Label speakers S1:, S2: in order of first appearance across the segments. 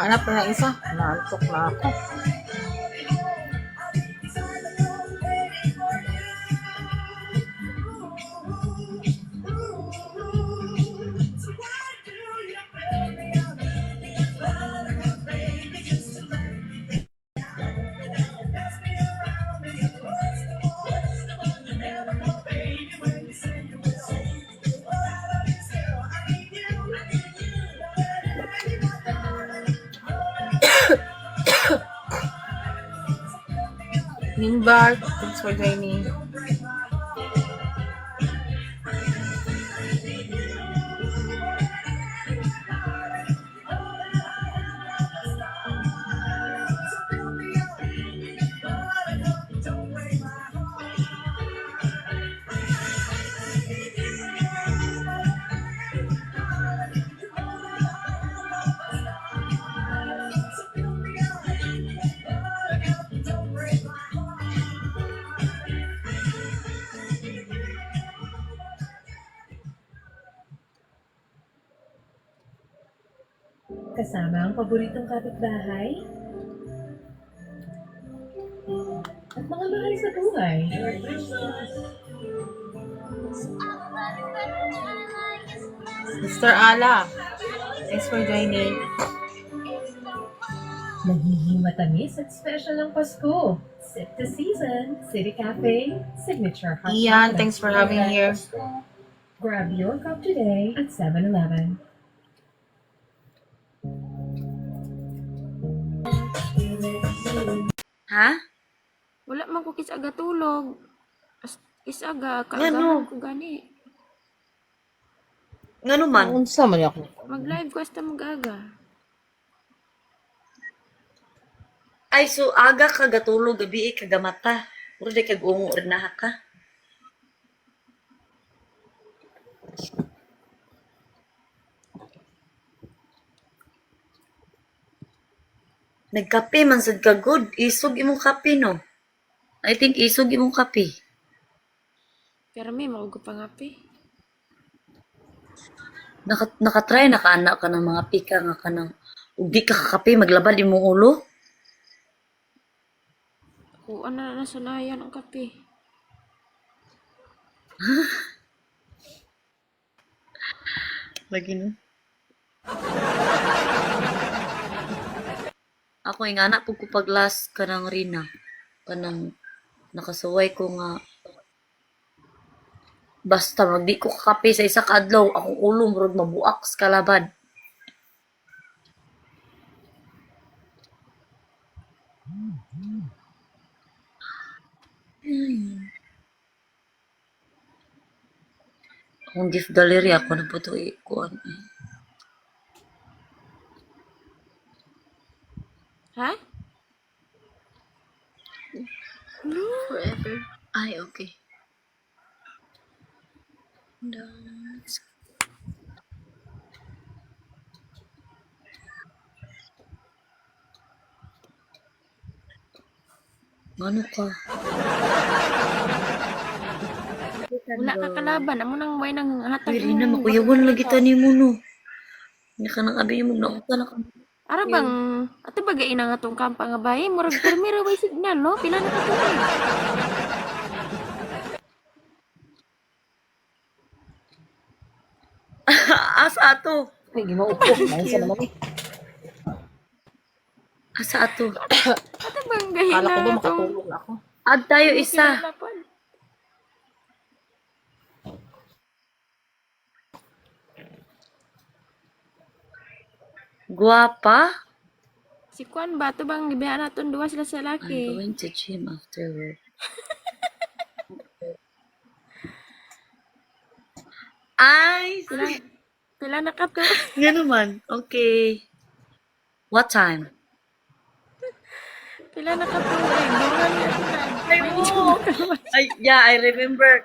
S1: Hanap na ng isa. Naantok na ako. Nimbar, thanks for joining.
S2: Kasama ang paboritong kapitbahay at mga mahal sa buhay.
S1: Mr. Ala, thanks for joining.
S2: Nagiging matamis at special ang Pasko. Sip the season, City Cafe, Signature Hot
S1: Ian,
S2: Chocolate.
S1: thanks for having me here.
S2: Grab your cup today at 7-Eleven.
S3: Ha?
S4: Wala man ko kisaga tulog. Kisaga,
S3: Ngano?
S4: kaagahan ko gani.
S3: Ngano man?
S1: Unsa man ako?
S4: Mag-live ko hasta mag-aga.
S3: Ay, so aga ka gatulog, gabi kagamata. Puro di kag ungo rin na ka. Nagkape man sad ka good. Isog imong kape no. I think isog imong kape.
S4: Pero may maugo pa nga pi.
S3: Nakatry na ka anak ka ng mga pika nga ka ng ug di ka kakape maglabad imong ulo.
S4: Kung ano na nasanayan ang kape.
S3: Lagi no. Ako yung anak po ko paglas kanang Rina. Kanang nakasuway ko nga basta magdi ko kakape sa isa ka adlaw akong ulo murag mabuak sa kalaban. Akong gift gallery ako na po ito ikuan.
S4: Ha?
S3: Forever. Ay, okay. Dance. Ano ka?
S4: Wala ka kalaban. Amo nang way nang hatag
S3: Uy, Rina, makuyawan lagi tani mo no. Hindi ka nang abi mo na na ka.
S4: Ara bang, ato ba gaina nga tong kampa nga bahay? Murag permira way signal, no? Pila na ka tuloy.
S3: Asa ato?
S1: Ay, gimaupo. Maisa naman eh.
S3: Asa ato?
S4: Ato bang gahina
S1: Kala ko ba
S4: nga tong
S1: makatulog na ako?
S3: Add tayo isa.
S4: pinalapan?
S3: Guwapa?
S4: Si Kwan ba? Ato bang gibihan naton duwa sila sa
S3: I'm
S4: laki?
S3: going to gym after work. Ay,
S4: Pila na ka to?
S3: nga naman. Okay. What time?
S4: Pila na ka to? Eh, buwan na sila.
S3: Ay, oo. Ay, yeah, I remember.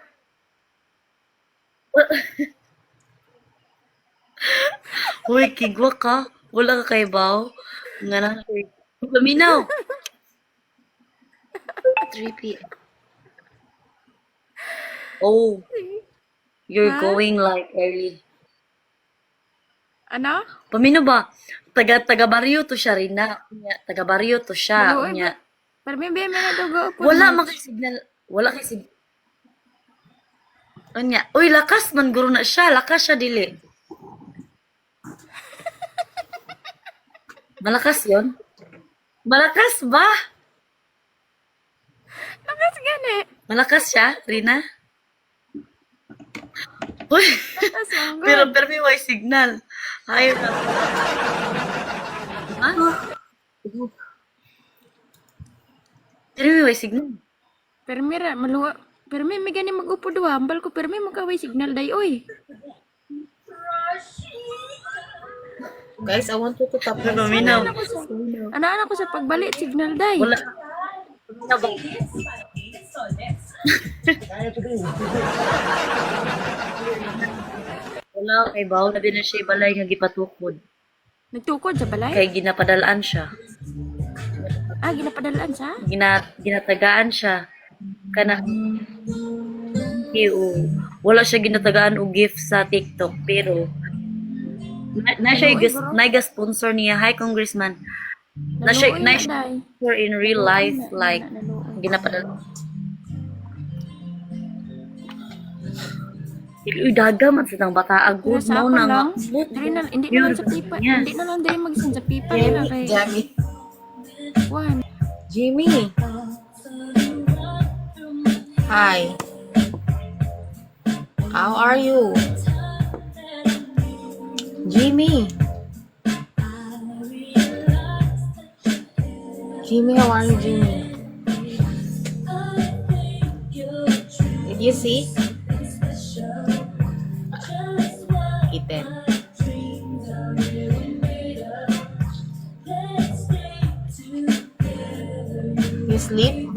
S3: Hoy, kigwa ka. Wala ka kay Bao. Nga na. Paminaw. 3 p.m. Oh, you're
S4: Ha?
S3: going like early.
S4: Ano?
S3: Pamino ba? Taga baryo to siya rin na. Unya, taga baryo to siya.
S4: Maluoy
S3: Unya.
S4: ba? Pero may mga dugo po.
S3: Wala man kay signal. Wala kay signal. Unya. Uy, lakas man guro na siya. Lakas siya dili. Malakas yon? Malakas ba?
S4: Lakas gani.
S3: Malakas siya, Rina? Uy,
S4: Lakas manggod.
S3: pero may signal. Ayaw na. Ha? Pero may signal.
S4: Pero mira, maluwa. Pero may gani mag-upo duha. Ambal ko, pero may makaway signal day, oy.
S1: Guys, I want you to tap my
S3: Paminaw.
S4: Ana ko sa pagbalik, signal day.
S3: Wala. Paminaw ba? Wala kay bawal na din na siya balay nga gipatukod.
S4: Nagtukod sa balay?
S3: Kay ginapadalaan siya.
S4: Ah, ginapadalaan sa?
S3: Ginatagaan siya. Kana wala siya ginatagaan og gift sa TikTok pero na siya sponsor niya. Hi Congressman. Na siya sponsor in real life like ginapadala. Uy, daga man sa tang bata agud
S4: Nasa
S3: mo
S4: ako
S3: na nga.
S4: lang. Hindi na lang sa pipa.
S3: Yes.
S4: Hindi na lang dahil magsin sa pipa nila kay
S1: Jamie.
S4: Juan.
S1: Jimmy. Hi. How are you? Jimmy. Jimmy, how are you, Jimmy? Did you see? Ethan. You sleep?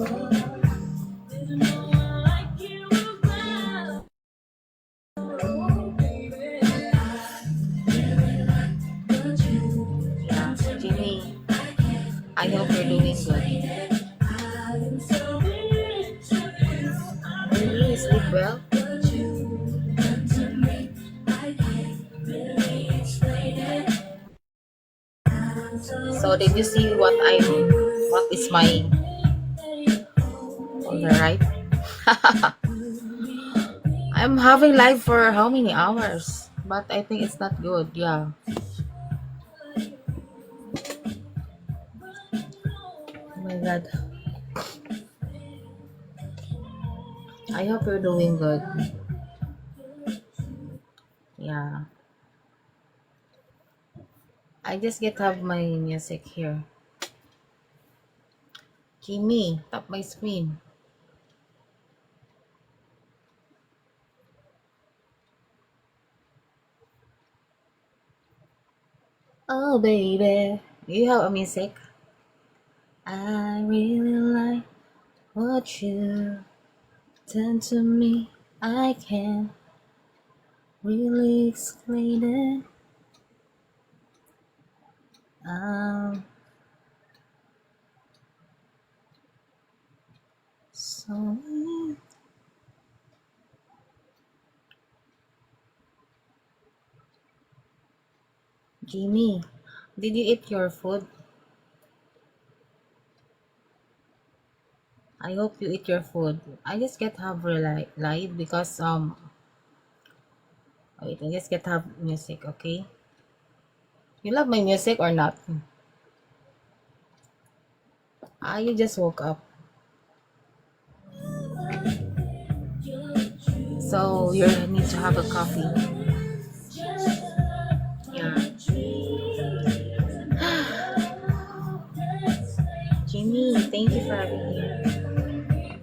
S1: Yeah, Jimmy. I hope you're doing good. Really, you sleep well? So did you see what is my on the right? I'm having live for how many hours? But I think it's not good, yeah. Oh my god. I hope you're doing good. Yeah. I just get to have my music here. Kimmy, tap my screen. Oh baby, do you have a music? I really like what you done to me. I can't really explain it. So Jimmy, did you eat your food? I hope you eat your food. I just get have live because wait, I just get have music, okay? You love my music or not? You just woke up. So you need to have a coffee. Yeah. Jimmy, thank you for having me.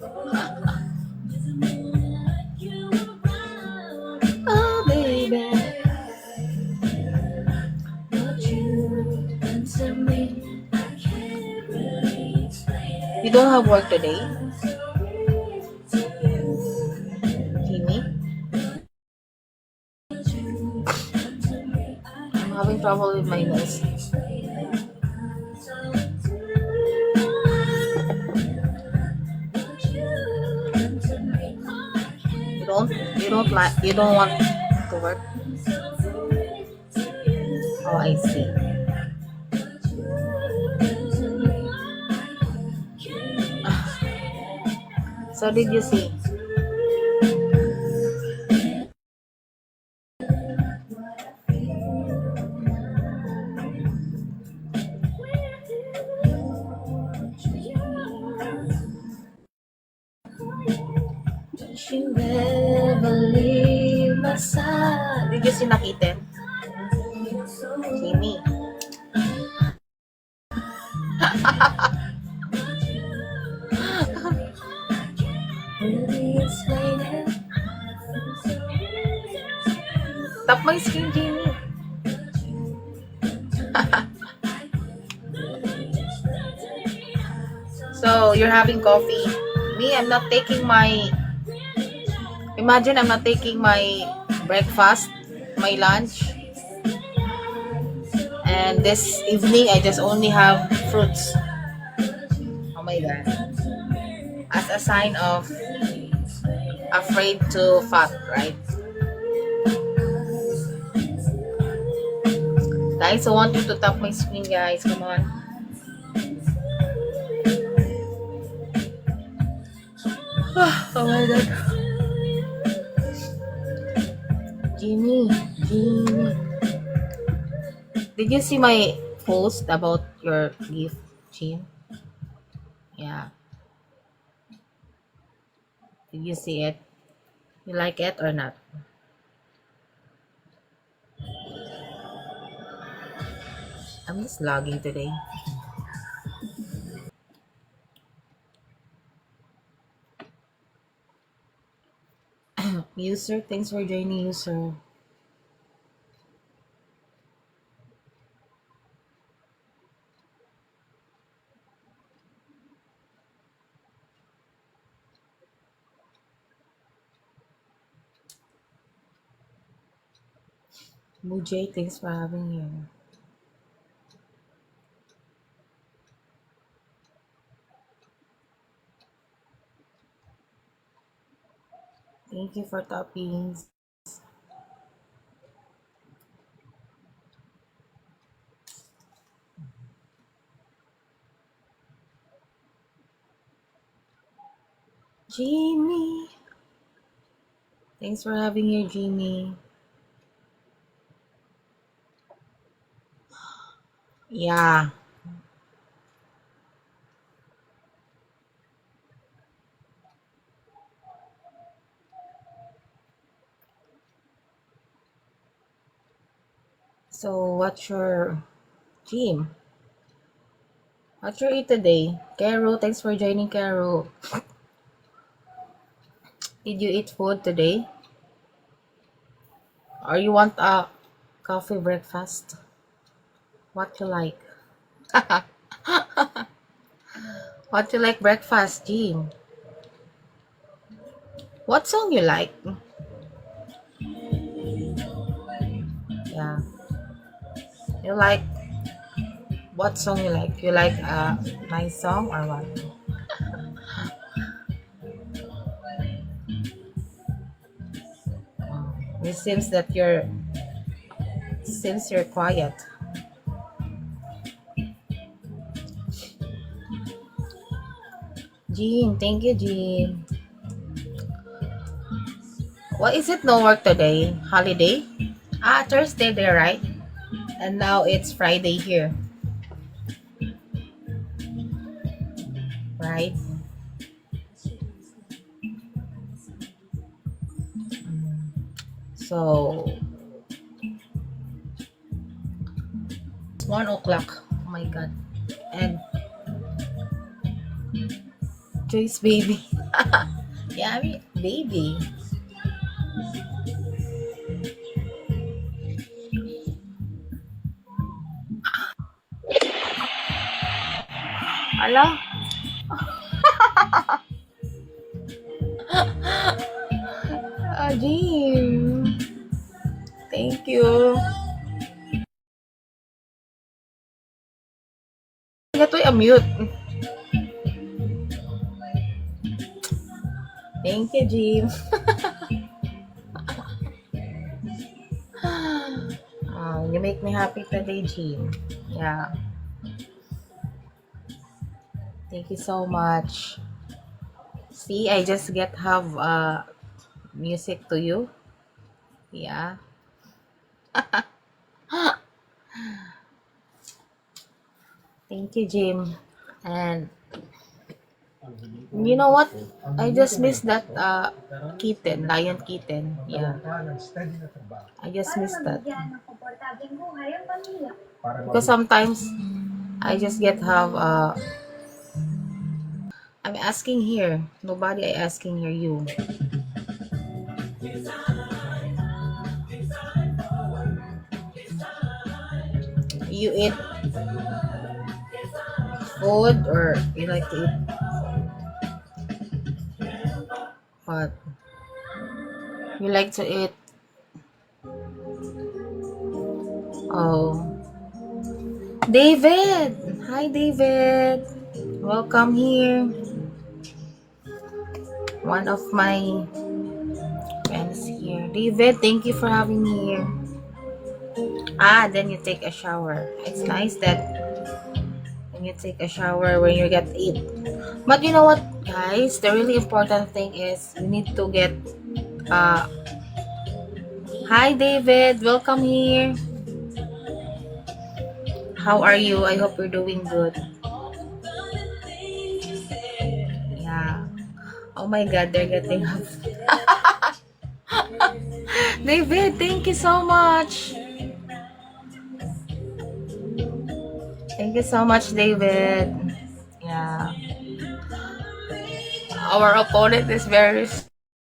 S1: Oh baby. You don't have work today? Jimmy? I'm having trouble with my nose. You don't want to work? Oh, I see. So did you see? You never leave my side. Did you see Nakiten? Jimmy. Tap my screen, Jimmy. So, you're having coffee. Me, I'm not taking my... Imagine I'm not taking my breakfast, my lunch. And this evening, I just only have fruits. Oh my God. As a sign of afraid to fat, right? Guys, I want you to tap my screen, guys. Come on. Oh my God. Jimmy. Did you see my post about your gift, Jim? Yeah. Did you see it? You like it or not? I'm just logging today. User, thanks for joining, user. Mujay, thanks for having you. Thank you for toppings. Jimmy. Thanks for having you, Jimmy. Yeah. So, what's your Jim? What's your eat today? Caro, thanks for joining, Caro. Did you eat food today? Or you want a coffee breakfast? What you like? What you like breakfast, Jim? What song you like? Yeah. You like what song you like? You like a nice song or what? It seems you're quiet. Jean, thank you, Jean. What is it? No work today? Holiday? Thursday there, right? And now it's Friday here, right? So it's 1 o'clock. Oh my God. And Joyce baby. Yeah, I mean, baby. Ala. Jim. Thank you. Ito i-mute. Thank you, Jim. make me happy today, Jean. Yeah. Thank you so much. See, I just get have music to you. Yeah. Thank you, Jim. And you know what? I just missed that kitten, lion kitten. Yeah. I just missed that. Because sometimes I just get have I'm asking here. Nobody I asking here, you. You eat food or you like to eat what? You like to eat oh David. Hi David. Welcome here. One of my friends here. David, thank you for having me here. Then you take a shower. It's nice that when you take a shower when you get eat. But you know what, guys? The really important thing is you need to get hi David, welcome here. How are you? I hope you're doing good. Yeah. Oh my god, they're getting up. David, thank you so much. Thank you so much, David. Yeah. Our opponent is very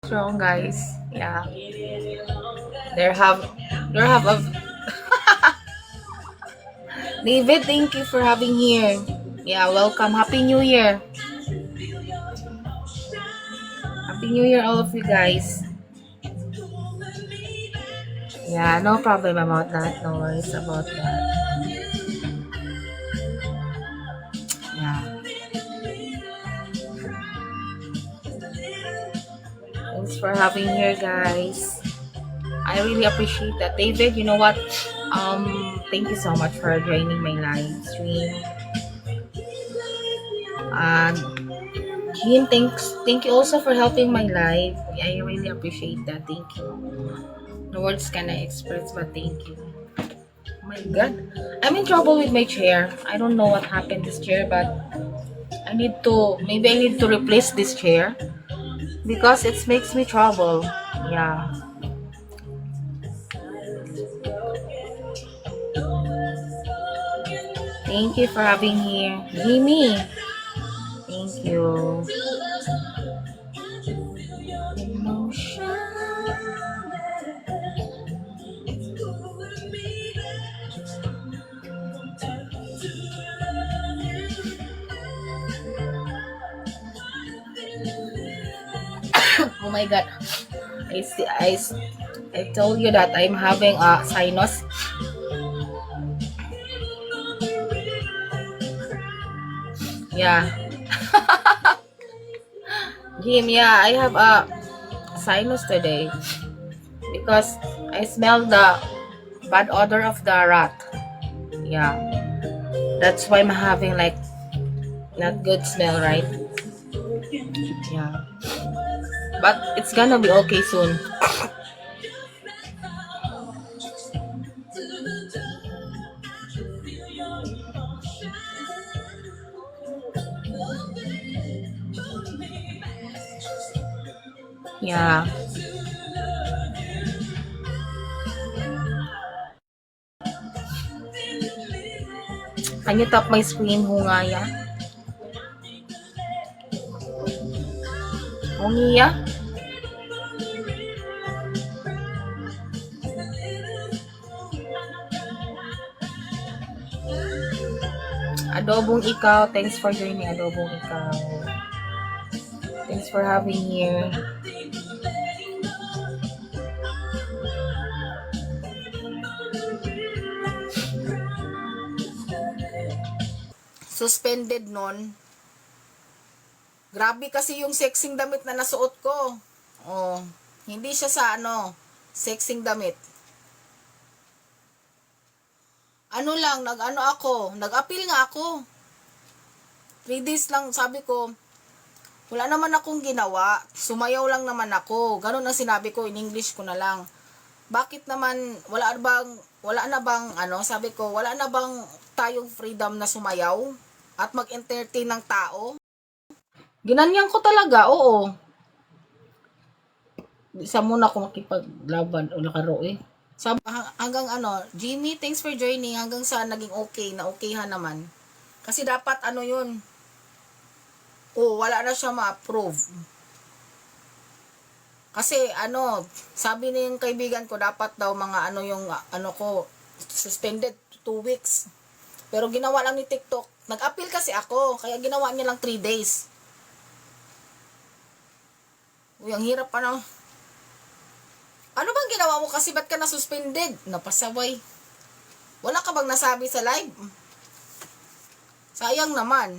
S1: strong, guys. Yeah. They have a David, thank you for having here. Yeah, welcome. Happy New Year. Happy New Year, all of you guys. Yeah, no problem about that. No worries about that. Yeah. Thanks for having here, guys. I really appreciate that. David, you know what? Thank you so much for joining my live stream. And Jean, thank you also for helping my live. I really appreciate that. Thank you. No words can I express, but thank you. Oh my god. I'm in trouble with my chair. I don't know what happened to this chair, but maybe I need to replace this chair because it makes me trouble. Yeah. Thank you for having here. Jimmy. Thank you. Oh my god. I told you that I'm having a sinus. Yeah. Jim, yeah, I have a sinus today because I smell the bad odor of the rat. Yeah. That's why I'm having like not good smell, right? Yeah. But it's gonna be okay soon. Yeah. Can you tap my screen, Hungaya? Hungiya? Adobong ikaw. Thanks for joining, Adobong ikaw. Thanks for having here. Suspended nun. Grabe kasi yung sexing damit na nasuot ko. Oh, hindi siya sa sexing damit. ano lang, nag-appeal nga ako. 3 days lang, sabi ko, wala naman akong ginawa, sumayaw lang naman ako. Ganun ang sinabi ko, in English ko na lang. Bakit naman, sabi ko, wala na bang tayong freedom na sumayaw at mag-entertain ng tao? Ginanyan ko talaga, oo. Isa muna ako makipaglaban o lakaro eh. Sabi, hanggang Jimmy, thanks for joining, hanggang sa naging okay, na okayhan naman. Kasi dapat yun, wala na siya ma-approve. Kasi sabi ng kaibigan ko, dapat daw mga ko, suspended 2 weeks. Pero ginawa lang ni TikTok, nag-appeal kasi ako, kaya ginawa niya lang 3 days. Uy, ang hirap Ano bang ginawa mo kasi ba't ka na-suspended? Napasaway. Wala ka bang nasabi sa live? Sayang naman.